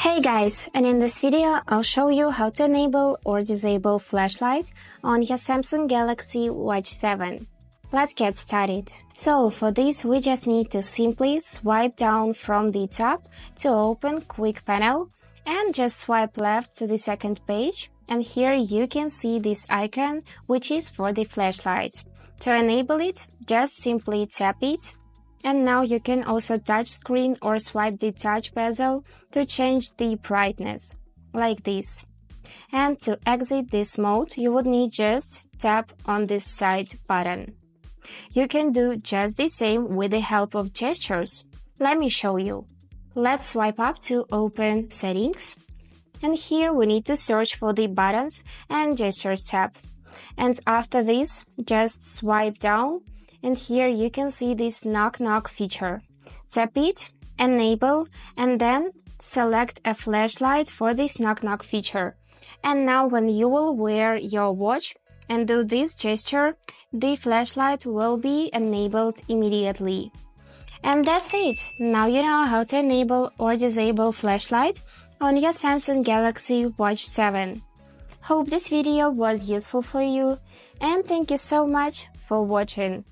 Hey guys, and in this video I'll show you how to enable or disable flashlight on your Samsung Galaxy Watch 7. Let's get started. So for this we just need to simply swipe down from the top to open Quick Panel and just swipe left to the second page, and here you can see this icon which is for the flashlight. To enable it, just simply tap it. And now you can also touch screen or swipe the touch bezel to change the brightness, like this. And to exit this mode, you would need just tap on this side button. You can do just the same with the help of gestures. Let me show you. Let's swipe up to open Settings. And here we need to search for the Buttons and Gestures tab. And after this, just swipe down. And here you can see this knock feature. Tap it, enable, and then select a flashlight for this knock feature. And now when you will wear your watch and do this gesture, the flashlight will be enabled immediately. And that's it. Now you know how to enable or disable flashlight on your Samsung Galaxy Watch 7. Hope this video was useful for you, and thank you so much for watching.